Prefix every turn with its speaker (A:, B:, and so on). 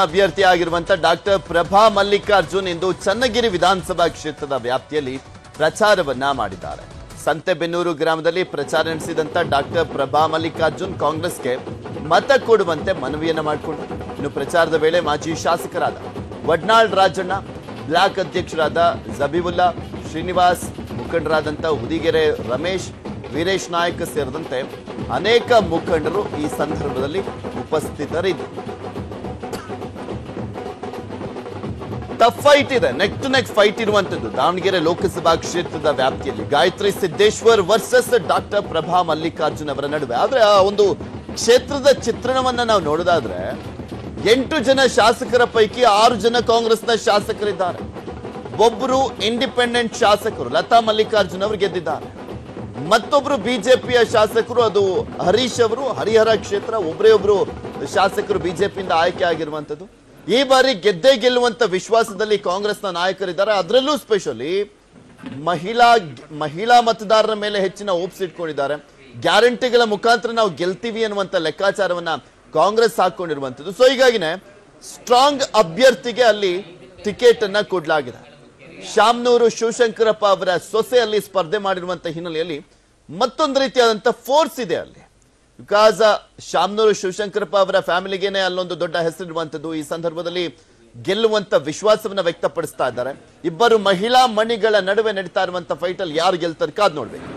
A: ಅಭ್ಯರ್ಥಿ ಆಗಿರುವಂತ ಡಾಕ್ಟರ್ ಪ್ರಭಾ ಮಲ್ಲಿಕಾರ್ಜುನ್ ಇಂದು ಚನ್ನಗಿರಿ ವಿಧಾನಸಭಾ ಕ್ಷೇತ್ರದ ವ್ಯಾಪ್ತಿಯಲ್ಲಿ ಪ್ರಚಾರವನ್ನ ಮಾಡಿದ್ದಾರೆ. ಸಂತೆಬೆನ್ನೂರು ಗ್ರಾಮದಲ್ಲಿ ಪ್ರಚಾರ ನಡೆಸಿದಂತ ಡಾಕ್ಟರ್ ಪ್ರಭಾ ಮಲ್ಲಿಕಾರ್ಜುನ್ ಕಾಂಗ್ರೆಸ್ಗೆ ಮತ ಕೊಡುವಂತೆ ಮನವಿಯನ್ನ ಮಾಡಿಕೊಂಡರು. ಇನ್ನು ಪ್ರಚಾರದ ವೇಳೆ ಮಾಜಿ ಶಾಸಕರಾದ ವಡ್ನಾಳ್ ರಾಜಣ್ಣ, ಬ್ಲಾಕ್ ಅಧ್ಯಕ್ಷರಾದ ಜಬೀವುಲ್ಲಾ, ಶ್ರೀನಿವಾಸ್, ಮುಖಂಡರಾದಂತ ಹುದಿಗೆರೆ ರಮೇಶ್, ವೀರೇಶ್ ನಾಯಕ್ ಸೇರಿದಂತೆ ಅನೇಕ ಮುಖಂಡರು ಈ ಸಂದರ್ಭದಲ್ಲಿ ಉಪಸ್ಥಿತರಿದ್ದರು. ಟಫ್ ಫೈಟ್ ಇದೆ, ನೆಕ್ ಟು ನೆಕ್ ಫೈಟ್ ಇರುವಂತದ್ದು ದಾವಣಗೆರೆ ಲೋಕಸಭಾ ಕ್ಷೇತ್ರದ ವ್ಯಾಪ್ತಿಯಲ್ಲಿ ಗಾಯತ್ರಿ ಸಿದ್ದೇಶ್ವರ್ ವರ್ಸಸ್ ಡಾಕ್ಟರ್ ಪ್ರಭಾ ಮಲ್ಲಿಕಾರ್ಜುನ್ ಅವರ ನಡುವೆ. ಆದ್ರೆ ಆ ಒಂದು ಕ್ಷೇತ್ರದ ಚಿತ್ರಣವನ್ನ ನಾವು ನೋಡೋದಾದ್ರೆ 8 ಜನ ಶಾಸಕರ ಪೈಕಿ 6 ಜನ ಕಾಂಗ್ರೆಸ್ನ ಶಾಸಕರಿದ್ದಾರೆ. ಒಬ್ಬರು ಇಂಡಿಪೆಂಡೆಂಟ್ ಶಾಸಕರು ಲತಾ ಮಲ್ಲಿಕಾರ್ಜುನ್ ಅವರು ಗೆದ್ದಿದ್ದಾರೆ. ಮತ್ತೊಬ್ರು ಬಿಜೆಪಿಯ ಶಾಸಕರು, ಅದು ಹರೀಶ್ ಅವರು, ಹರಿಹರ ಕ್ಷೇತ್ರ. ಒಬ್ಬರು ಶಾಸಕರು ಬಿಜೆಪಿಯಿಂದ ಆಯ್ಕೆ ಆಗಿರುವಂತದ್ದು. ಈ ಬಾರಿ ಗೆದ್ದೇ ಗೆಲ್ಲುವಂತ ವಿಶ್ವಾಸದಲ್ಲಿ ಕಾಂಗ್ರೆಸ್ನ ನಾಯಕರಿದ್ದಾರೆ. ಅದರಲ್ಲೂ ಸ್ಪೆಷಲಿ ಮಹಿಳಾ ಮತದಾರರ ಮೇಲೆ ಹೆಚ್ಚಿನ ಹೋಪ್ಸ್ ಇಟ್ಕೊಂಡಿದ್ದಾರೆ. ಗ್ಯಾರಂಟಿಗಳ ಮುಖಾಂತರ ನಾವು ಗೆಲ್ತೀವಿ ಅನ್ನುವಂತ ಲೆಕ್ಕಾಚಾರವನ್ನ ಕಾಂಗ್ರೆಸ್ ಹಾಕೊಂಡಿರುವಂತದ್ದು. ಸೊ ಹೀಗಾಗಿನೇ ಸ್ಟ್ರಾಂಗ್ ಅಭ್ಯರ್ಥಿಗೆ ಅಲ್ಲಿ ಟಿಕೆಟ್ ಅನ್ನ ಕೊಡಲಾಗಿದೆ. ಶಾಮನೂರು ಶಿವಶಂಕರಪ್ಪ ಅವರ ಸೊಸೆ ಅಲ್ಲಿ ಸ್ಪರ್ಧೆ ಮಾಡಿರುವಂತ ಹಿನ್ನೆಲೆಯಲ್ಲಿ ಮತ್ತೊಂದು ರೀತಿಯಾದಂತ ಫೋರ್ಸ್ ಇದೆ ಅಲ್ಲಿ. ಬಿಕಾಸ್ ಶಾಮನೂರು ಶಿವಶಂಕರಪ್ಪ ಅವರ ಫ್ಯಾಮಿಲಿಗೇನೆ ಅಲ್ಲೊಂದು ದೊಡ್ಡ ಹೆಸರಿರುವಂತದ್ದು. ಈ ಸಂದರ್ಭದಲ್ಲಿ ಗೆಲ್ಲುವಂತ ವಿಶ್ವಾಸವನ್ನ ವ್ಯಕ್ತಪಡಿಸ್ತಾ ಇದ್ದಾರೆ. ಇಬ್ಬರು ಮಹಿಳಾ ಮಣಿಗಳ ನಡುವೆ ನಡೀತಾ ಇರುವಂತ ಫೈಟ್ ಅಲ್ಲಿ ಯಾರು ಗೆಲ್ತಾರೆ ಕಾದ್ ನೋಡ್ಬೇಕು.